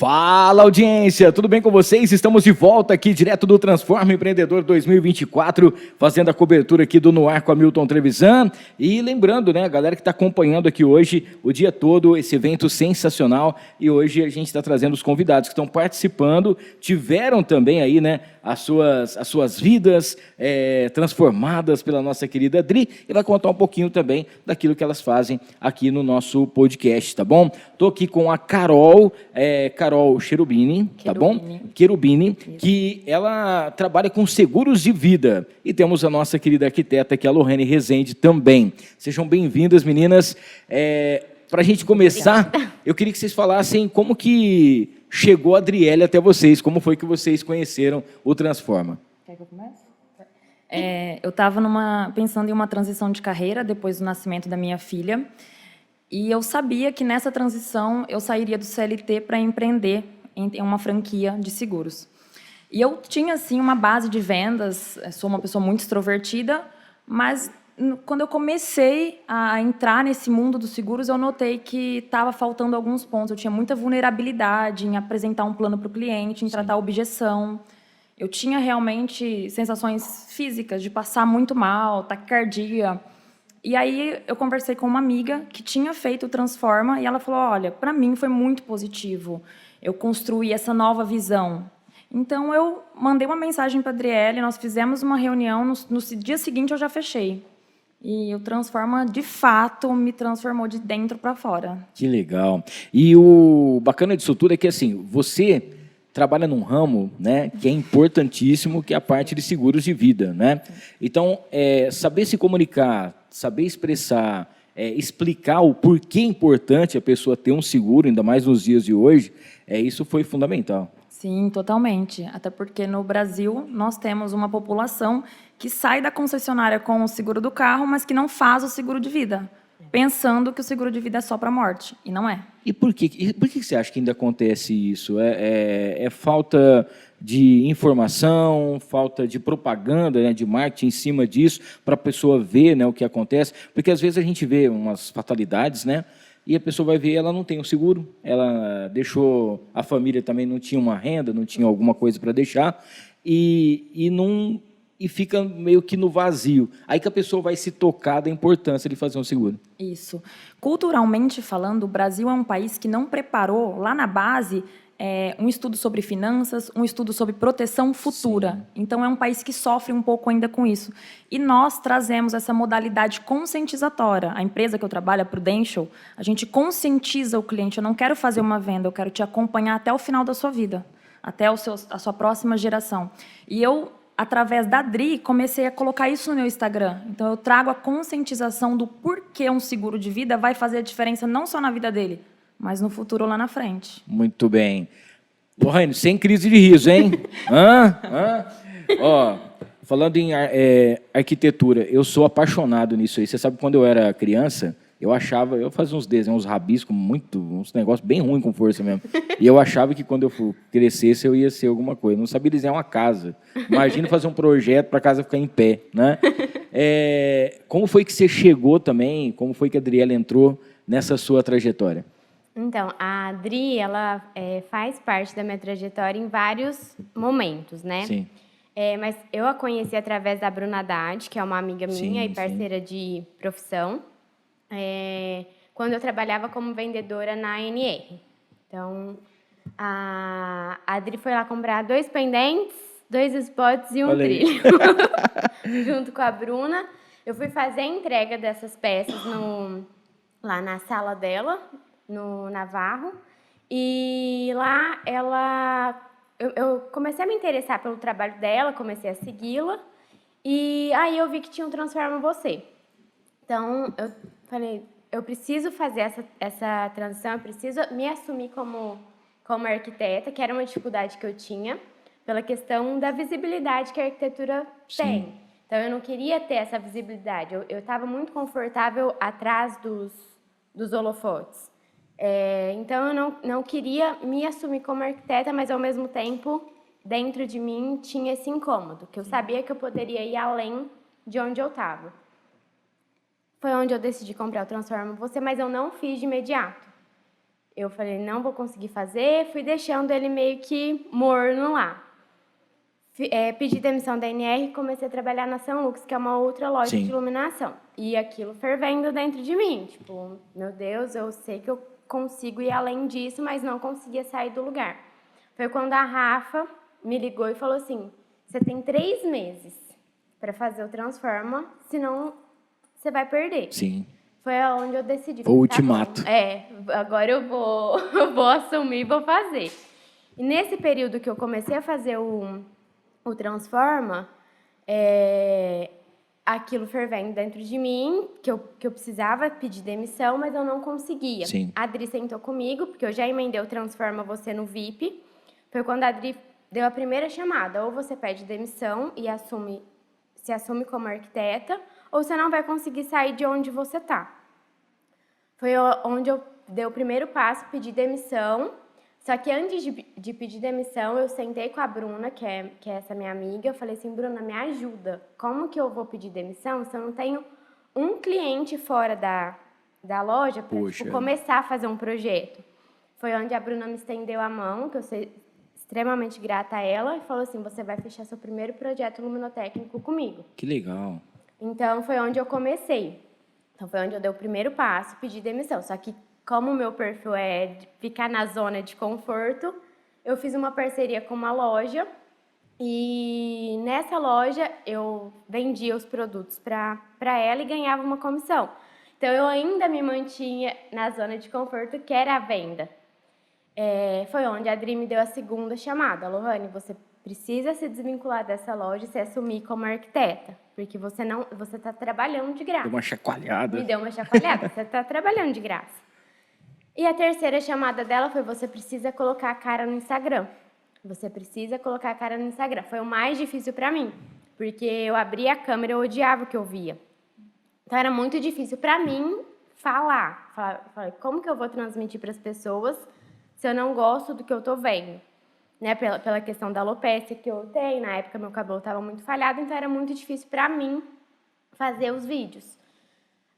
Fala, audiência! Tudo bem com vocês? Estamos de volta aqui, direto do Transforma Empreendedor 2024, fazendo a cobertura aqui do No Ar com a Milton Trevisan. E lembrando, né, a galera que está acompanhando aqui hoje, o dia todo, esse evento sensacional. E hoje a gente está trazendo os convidados que estão participando, tiveram também aí, né, as suas vidas transformadas pela nossa querida Adri, e vai contar um pouquinho também daquilo que elas fazem aqui no nosso podcast, tá bom? Estou aqui com a Carol Cherubini, tá bom? Cherubini, que ela trabalha com seguros de vida. E temos a nossa querida arquiteta, que é a Lorene Rezende, também. Sejam bem-vindas, meninas. Para a gente começar, eu queria que vocês falassem como que chegou a Adriele até vocês, como foi que vocês conheceram o Transforma. Quer que eu comece? Eu estava pensando em uma transição de carreira depois do nascimento da minha filha. E eu sabia que nessa transição eu sairia do CLT para empreender em uma franquia de seguros. E eu tinha, assim, uma base de vendas, sou uma pessoa muito extrovertida, mas quando eu comecei a entrar nesse mundo dos seguros, eu notei que estava faltando alguns pontos. Eu tinha muita vulnerabilidade em apresentar um plano para o cliente, em tratar a objeção. Eu tinha realmente sensações físicas de passar muito mal, taquicardia. E aí eu conversei com uma amiga que tinha feito o Transforma e ela falou, olha, para mim foi muito positivo. Eu construí essa nova visão. Então eu mandei uma mensagem para a Adriele, nós fizemos uma reunião, no dia seguinte eu já fechei. E o Transforma, de fato, me transformou de dentro para fora. Que legal. E o bacana disso tudo é que, assim, você trabalha num ramo, né, que é importantíssimo, que é a parte de seguros de vida, né? Então, saber se comunicar, saber expressar, explicar o porquê é importante a pessoa ter um seguro, ainda mais nos dias de hoje, isso foi fundamental. Sim, totalmente. Até porque no Brasil nós temos uma população que sai da concessionária com o seguro do carro, mas que não faz o seguro de vida, pensando que o seguro de vida é só para morte, e não é. E por que você acha que ainda acontece isso? É falta de informação, falta de propaganda, né, de marketing em cima disso, para a pessoa ver, né, o que acontece? Porque às vezes a gente vê umas fatalidades, né? E a pessoa vai ver, ela não tem o seguro, ela deixou, a família também não tinha uma renda, não tinha alguma coisa para deixar, e fica meio que no vazio. Aí que a pessoa vai se tocar da importância de fazer um seguro. Isso. Culturalmente falando, o Brasil é um país que não preparou, lá na base, um estudo sobre finanças, um estudo sobre proteção futura. Sim. Então, é um país que sofre um pouco ainda com isso. E nós trazemos essa modalidade conscientizatória. A empresa que eu trabalho, a Prudential, a gente conscientiza o cliente. Eu não quero fazer uma venda, eu quero te acompanhar até o final da sua vida, até a sua próxima geração. E eu, através da Adri, comecei a colocar isso no meu Instagram. Então, eu trago a conscientização do porquê um seguro de vida vai fazer a diferença não só na vida dele, mas no futuro lá na frente. Muito bem. Lorraine, sem crise de riso, hein? Ó, falando em arquitetura, eu sou apaixonado nisso aí. Você sabe, quando eu era criança, eu fazia uns desenhos, uns rabiscos, uns negócios bem ruins com força mesmo. E eu achava que quando eu crescesse eu ia ser alguma coisa. Eu não sabia desenhar uma casa. Imagina fazer um projeto para a casa ficar em pé, né? Como foi que você chegou também? Como foi que a Adriele entrou nessa sua trajetória? Então, a Adri, ela faz parte da minha trajetória em vários momentos, né? Sim. Mas eu a conheci através da Bruna Haddad, que é uma amiga minha e parceira de profissão, quando eu trabalhava como vendedora na ANR. Então, a Adri foi lá comprar 2 pendentes, 2 spots e um trilho. Junto com a Bruna. Eu fui fazer a entrega dessas peças lá na sala dela, no Navarro, e lá eu comecei a me interessar pelo trabalho dela, comecei a segui-la, e aí eu vi que tinha um Transforma Você. Então, eu falei, eu preciso fazer essa transição, eu preciso me assumir como arquiteta, que era uma dificuldade que eu tinha, pela questão da visibilidade que a arquitetura tem. Então, eu não queria ter essa visibilidade, eu estava muito confortável atrás dos holofotes. Então, eu não queria me assumir como arquiteta, mas, ao mesmo tempo, dentro de mim, tinha esse incômodo, que eu sabia que eu poderia ir além de onde eu estava. Foi onde eu decidi comprar o Transforma Você, mas eu não fiz de imediato. Eu falei, não vou conseguir fazer, fui deixando ele meio que morno lá. Pedi demissão da NR e comecei a trabalhar na Sunlux, que é uma outra loja de iluminação. E aquilo fervendo dentro de mim, tipo, meu Deus, eu sei que eu consigo ir além disso, mas não conseguia sair do lugar. Foi quando a Rafa me ligou e falou assim, você tem 3 meses para fazer o Transforma, senão você vai perder. Sim. Foi onde eu decidi. O ultimato. Agora eu vou assumir e vou fazer. E nesse período que eu comecei a fazer o Transforma, aquilo fervendo dentro de mim, que eu precisava pedir demissão, mas eu não conseguia. Sim. A Adri sentou comigo, porque eu já emendei o Transforma Você no VIP. Foi quando a Adri deu a primeira chamada. Ou você pede demissão e se assume como arquiteta, ou você não vai conseguir sair de onde você está. Foi onde eu dei o primeiro passo, pedi demissão. Só que antes de pedir demissão, eu sentei com a Bruna, que é essa minha amiga. Eu falei assim, Bruna, me ajuda. Como que eu vou pedir demissão se eu não tenho um cliente fora da loja para começar a fazer um projeto? Foi onde a Bruna me estendeu a mão, que eu sou extremamente grata a ela, e falou assim, você vai fechar seu primeiro projeto luminotécnico comigo. Que legal. Então, foi onde eu comecei. Então, foi onde eu dei o primeiro passo, pedi demissão. Só que, como o meu perfil é de ficar na zona de conforto, eu fiz uma parceria com uma loja e nessa loja eu vendia os produtos para ela e ganhava uma comissão. Então, eu ainda me mantinha na zona de conforto, que era a venda. Foi onde a Adri me deu a segunda chamada. Lohane, você precisa se desvincular dessa loja e se assumir como arquiteta, porque você está trabalhando de graça. Deu uma chacoalhada. Me deu uma chacoalhada, você está trabalhando de graça. E a terceira chamada dela foi, você precisa colocar a cara no Instagram. Você precisa colocar a cara no Instagram. Foi o mais difícil para mim, porque eu abria a câmera e eu odiava o que eu via. Então, era muito difícil para mim falar. Falei, como que eu vou transmitir para as pessoas se eu não gosto do que eu estou vendo? Né, pela questão da alopecia que eu tenho, na época meu cabelo estava muito falhado, então era muito difícil para mim fazer os vídeos.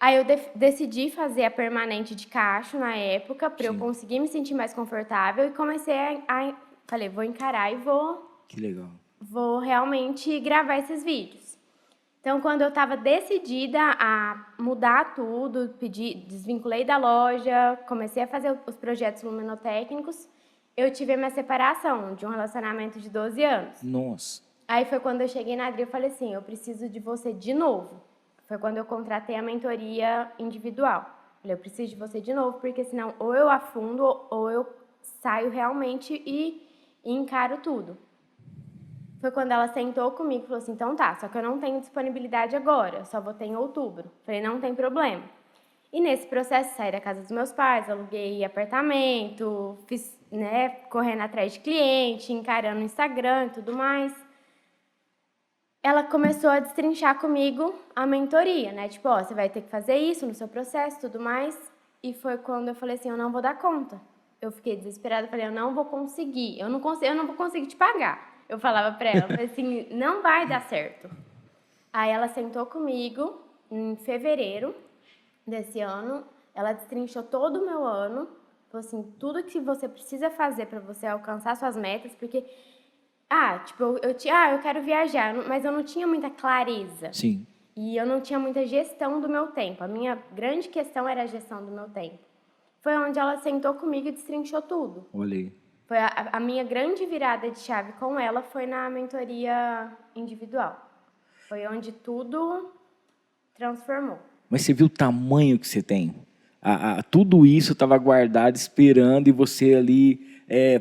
Aí eu decidi fazer a permanente de cacho na época, para eu conseguir me sentir mais confortável, e comecei falei, vou encarar e Que legal. Vou realmente gravar esses vídeos. Então, quando eu estava decidida a mudar tudo, desvinculei da loja, comecei a fazer os projetos luminotécnicos, eu tive a minha separação de um relacionamento de 12 anos. Nossa. Aí foi quando eu cheguei na Adri e falei assim, eu preciso de você de novo. Foi quando eu contratei a mentoria individual. Falei, eu preciso de você de novo, porque senão ou eu afundo ou eu saio realmente e encaro tudo. Foi quando ela sentou comigo e falou assim, então tá, só que eu não tenho disponibilidade agora, eu só vou ter em outubro. Falei, não tem problema. E nesse processo, saí da casa dos meus pais, aluguei apartamento, fiz, correndo atrás de cliente, encarando o Instagram e tudo mais. Ela começou a destrinchar comigo a mentoria, né? Tipo, ó, você vai ter que fazer isso no seu processo e tudo mais. E foi quando eu falei assim, eu não vou dar conta. Eu fiquei desesperada, falei, eu não vou conseguir, eu não vou conseguir te pagar. Eu falava pra ela, falei assim, não vai dar certo. Aí ela sentou comigo em fevereiro desse ano, ela destrinchou todo o meu ano, falou assim, tudo que você precisa fazer para você alcançar suas metas, porque, eu quero viajar, mas eu não tinha muita clareza. Sim. E eu não tinha muita gestão do meu tempo. A minha grande questão era a gestão do meu tempo. Foi onde ela sentou comigo e destrinchou tudo. Olhei. Foi a minha grande virada de chave com ela foi na mentoria individual. Foi onde tudo transformou. Mas você viu o tamanho que você tem? Tudo isso estava guardado, esperando, e você ali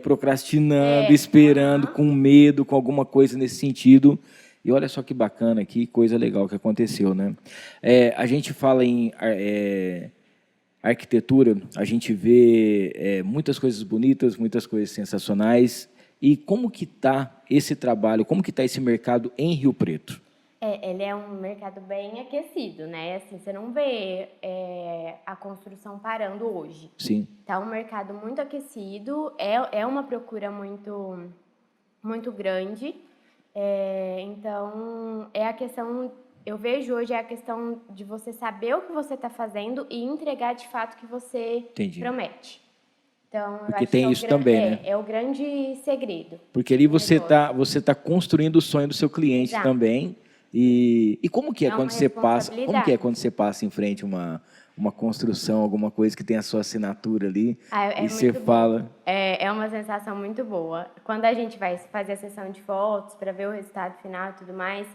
procrastinando, esperando, com medo, com alguma coisa nesse sentido. E olha só que bacana, que coisa legal que aconteceu, né? A gente fala em arquitetura, a gente vê muitas coisas bonitas, muitas coisas sensacionais. E como que está esse trabalho, como que está esse mercado em Rio Preto? Ele é um mercado bem aquecido, né? Assim, você não vê a construção parando hoje. Sim. Está um mercado muito aquecido, é uma procura muito, muito grande. Então, a questão, eu vejo hoje, a questão de você saber o que você está fazendo e entregar de fato o que você promete. Então, eu Porque acho tem que isso também, né? é o grande segredo. Porque ali você tá construindo o sonho do seu cliente Exato. também. E como que é É quando uma você passa, como que é responsabilidade. quando você passa em frente uma construção, alguma coisa que tem a sua assinatura ali, É e você muito bom. fala, É uma sensação muito boa. Quando a gente vai fazer a sessão de fotos para ver o resultado final e tudo mais,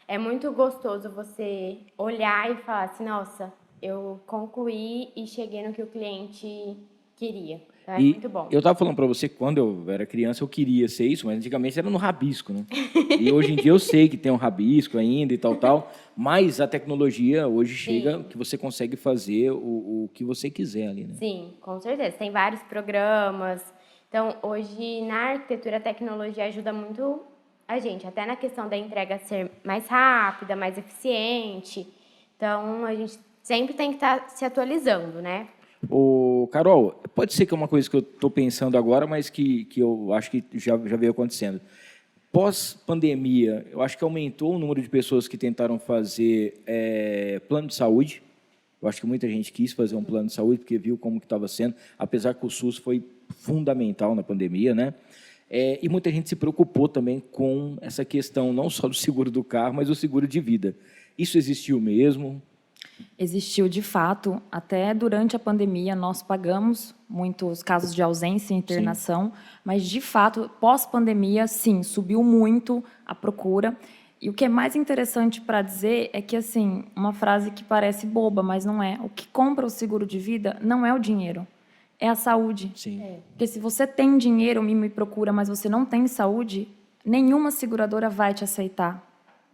é muito gostoso você olhar e falar assim, nossa, eu concluí e cheguei no que o cliente queria. Então, é e muito bom. eu estava falando para você que quando eu era criança eu queria ser isso, mas antigamente era no rabisco, né? E hoje em dia eu sei que tem um rabisco ainda e tal, mas a tecnologia hoje chega que você consegue fazer o que você quiser ali, né? Sim, com certeza. Tem vários programas. Então, hoje, na arquitetura, a tecnologia ajuda muito a gente, até na questão da entrega ser mais rápida, mais eficiente. Então, a gente sempre tem que estar se atualizando, né? Ô, Carol, pode ser que é uma coisa que eu estou pensando agora, mas que eu acho que já veio acontecendo. Pós-pandemia, eu acho que aumentou o número de pessoas que tentaram fazer plano de saúde. Eu acho que muita gente quis fazer um plano de saúde porque viu como que estava sendo, apesar que o SUS foi fundamental na pandemia, né? E muita gente se preocupou também com essa questão, não só do seguro do carro, mas do seguro de vida. Isso existiu mesmo? Existiu de fato, até durante a pandemia nós pagamos muitos casos de ausência e internação, mas de fato, pós-pandemia, sim, subiu muito a procura. E o que é mais interessante para dizer é que, assim, uma frase que parece boba, mas não é. O que compra o seguro de vida não é o dinheiro, é a saúde. Sim. Porque se você tem dinheiro, me procura, mas você não tem saúde, nenhuma seguradora vai te aceitar.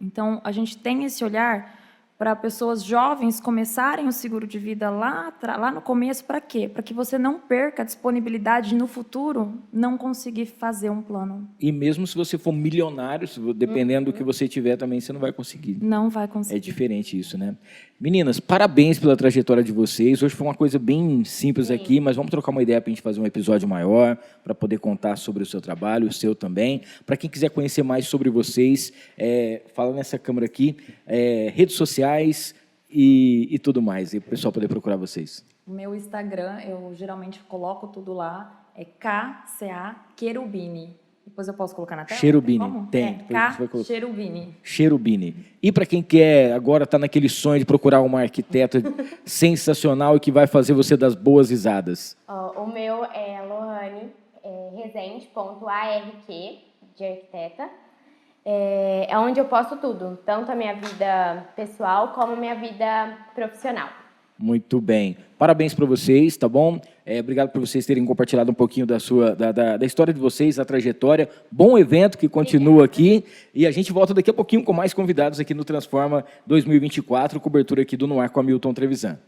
Então, a gente tem esse olhar para pessoas jovens começarem o seguro de vida lá no começo, para quê? Para que você não perca a disponibilidade de, no futuro, não conseguir fazer um plano. E mesmo se você for milionário, dependendo do que você tiver, também você não vai conseguir. Não vai conseguir. É diferente isso, né? Meninas, parabéns pela trajetória de vocês. Hoje foi uma coisa bem simples aqui, mas vamos trocar uma ideia para a gente fazer um episódio maior, para poder contar sobre o seu trabalho, o seu também. Para quem quiser conhecer mais sobre vocês, fala nessa câmera aqui, redes sociais e tudo mais, e o pessoal poder procurar vocês. O meu Instagram, eu geralmente coloco tudo lá, é KCA Cherubini. Depois eu posso colocar na tela? Cherubini, tem. tem. K Cherubini. Cherubini. E para quem quer agora tá naquele sonho de procurar uma arquiteta sensacional e que vai fazer você das boas risadas. O meu é Lohane Rezende.arq, de arquiteta. É onde eu posto tudo, tanto a minha vida pessoal como a minha vida profissional. Muito bem. Parabéns para vocês, tá bom? Obrigado por vocês terem compartilhado um pouquinho da história de vocês, da trajetória. Bom evento que continua aqui. E a gente volta daqui a pouquinho com mais convidados aqui no Transforma 2024, cobertura aqui do No Ar com a Milton Trevisan.